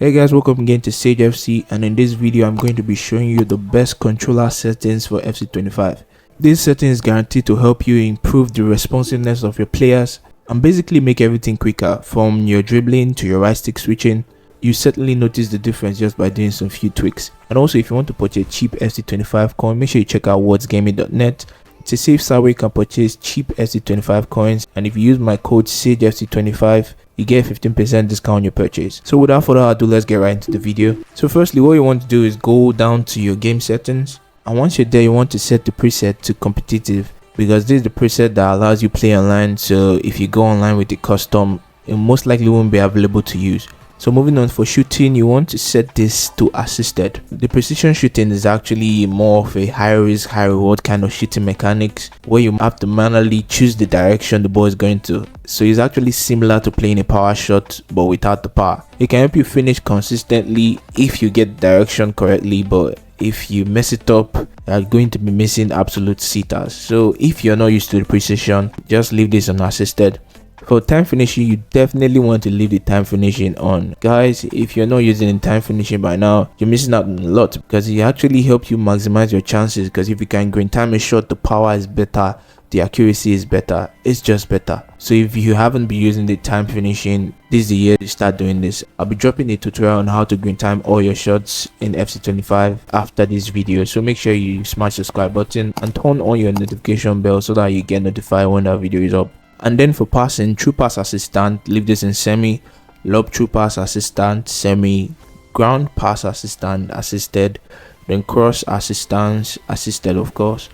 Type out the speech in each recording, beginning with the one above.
Hey guys, welcome again to Sage FC, and in this video I'm going to be showing you the best controller settings for FC25. This setting is guaranteed to help you improve the responsiveness of your players and basically make everything quicker, from your dribbling to your right stick switching. You certainly notice the difference just by doing some few tweaks. And also, if you want to purchase cheap FC25 coin, make sure you check out wordsgaming.net. It's a safe site where you can purchase cheap FC25 coins, and if you use my code SAGEFC25, you get 15% discount on your purchase. So without further ado, let's get right into the video. So firstly, what you want to do is go down to your game settings, and once you're there, you want to set the preset to competitive, because this is the preset that allows you play online. So if you go online with a custom, it most likely won't be available to use. So moving on, for shooting, you want to set this to assisted. The precision shooting is actually more of a high risk, high reward kind of shooting mechanics, where you have to manually choose the direction the ball is going to. So it's actually similar to playing a power shot but without the power. It can help you finish consistently if you get the direction correctly, but if you mess it up, you're going to be missing absolute sitters. So if you're not used to the precision, just leave this on assisted. For time finishing, you definitely want to leave the time finishing on. Guys, if you're not using time finishing by now, you're missing out on a lot, because it actually helps you maximize your chances. Because if you can green time a shot, the power is better, the accuracy is better, it's just better. So if you haven't been using the time finishing, this is the year to start doing this. I'll be dropping a tutorial on how to green time all your shots in FC25 after this video, so make sure you smash the subscribe button and turn on your notification bell so that you get notified when that video is up. And then for passing, true pass assistant, leave this in semi, lob true pass assistant, semi, ground pass assistant, assisted, then cross assistance, assisted of course,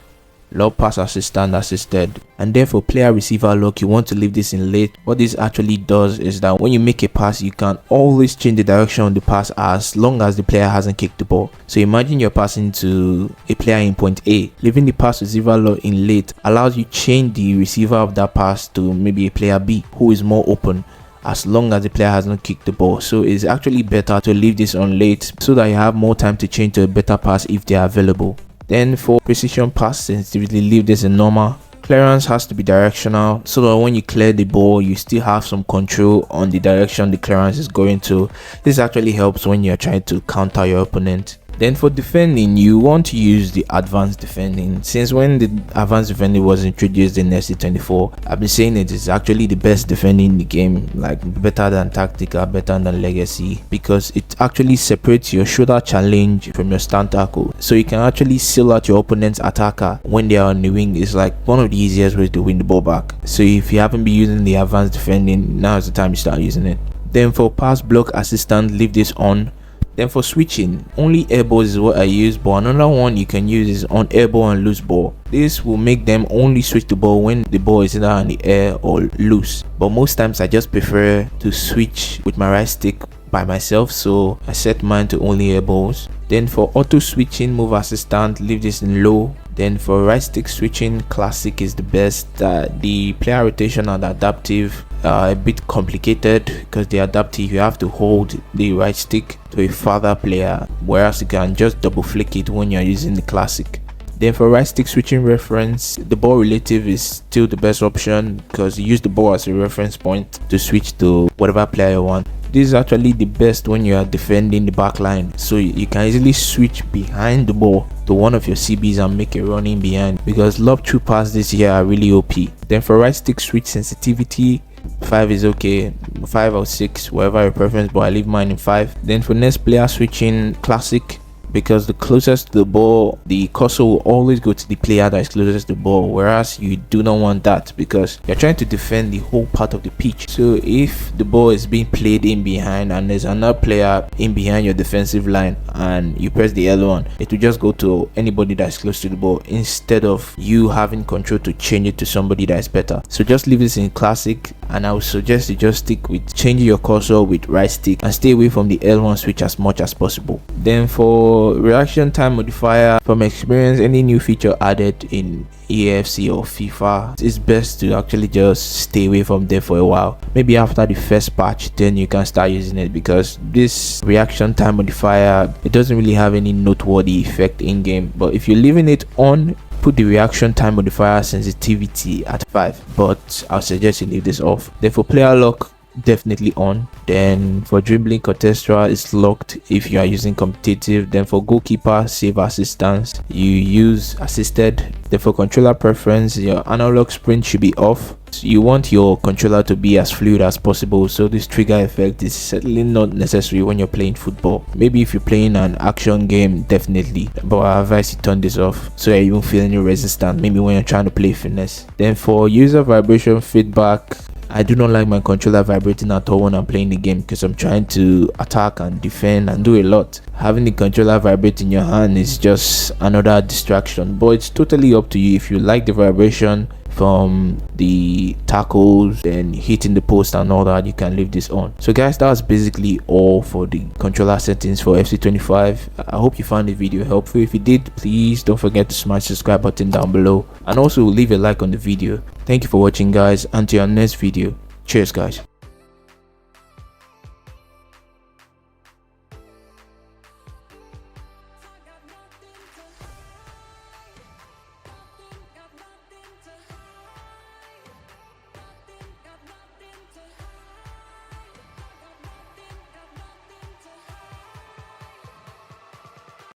lob pass assistant, assisted. And then for player receiver lock, you want to leave this in late. What this actually does is that when you make a pass, you can always change the direction of the pass as long as the player hasn't kicked the ball. So imagine you're passing to a player in point A. Leaving the pass receiver lock in late allows you change the receiver of that pass to maybe a player B who is more open, as long as the player has not kicked the ball. So it's actually better to leave this on late so that you have more time to change to a better pass if they are available. Then for precision pass sensitivity, leave this in normal. Clearance has to be directional, so that when you clear the ball, you still have some control on the direction the clearance is going to. This actually helps when you're trying to counter your opponent. Then for defending, you want to use the advanced defending. Since when the advanced defending was introduced in FC24, I've been saying it is actually the best defending in the game, like better than tactical, better than legacy, because it actually separates your shoulder challenge from your stand tackle. So you can actually seal out your opponent's attacker when they are on the wing. It's like one of the easiest ways to win the ball back. So if you haven't been using the advanced defending, now is the time you start using it. Then for pass block assistant, leave this on. Then for switching, only air balls is what I use, but another one you can use is on air ball and loose ball. This will make them only switch the ball when the ball is either in the air or loose. But most times I just prefer to switch with my right stick by myself, so I set mine to only air balls. Then for auto switching, move assistant, leave this in low. Then for right stick switching, classic is the best. The player rotation and adaptive are a bit complicated, because the adaptive you have to hold the right stick to a farther player, whereas you can just double flick it when you're using the classic. Then for right stick switching reference, the ball relative is still the best option, because you use the ball as a reference point to switch to whatever player you want. This is actually the best when you are defending the back line, so you can easily switch behind the ball to one of your CBs and make a run in behind, because lob through pass this year are really OP. Then for right stick switch sensitivity, 5 is okay, 5 or 6, whatever your preference, but I leave mine in 5. Then for next player switching, classic, because the closest to the ball, the cursor will always go to the player that is closest to the ball, whereas you do not want that, because you're trying to defend the whole part of the pitch. So if the ball is being played in behind and there's another player in behind your defensive line and you press the L1, it will just go to anybody that's close to the ball, instead of you having control to change it to somebody that is better. So just leave this in classic, and I would suggest you just stick with changing your cursor with right stick and stay away from the L1 switch as much as possible. Then for reaction time modifier, from experience, any new feature added in eafc or FIFA, it's best to actually just stay away from there for a while. Maybe after the first patch, then you can start using it, because this reaction time modifier, it doesn't really have any noteworthy effect in game. But if you're leaving it on, put the reaction time modifier sensitivity at 5, but I'll suggest you leave this off. Then for player lock, definitely on. Then for dribbling, orchestra is locked if you are using competitive. Then for goalkeeper, save assistance, you use assisted. Then for controller preference, your analog sprint should be off. So you want your controller to be as fluid as possible, so this trigger effect is certainly not necessary when you're playing football. Maybe if you're playing an action game, definitely, but I advise you turn this off so you won't feel any resistance maybe when you're trying to play fitness. Then for user vibration feedback, I do not like my controller vibrating at all when I'm playing the game because I'm trying to attack and defend and do a lot. Having the controller vibrate in your hand is just another distraction, but it's totally up to you. If you like the vibration from the tackles and hitting the post and all that, you can leave this on. So guys, that's basically all for the controller settings for FC25. I hope you found the video helpful. If you did, please don't forget to smash the subscribe button down below and also leave a like on the video. Thank you for watching guys, until our next video. Cheers guys.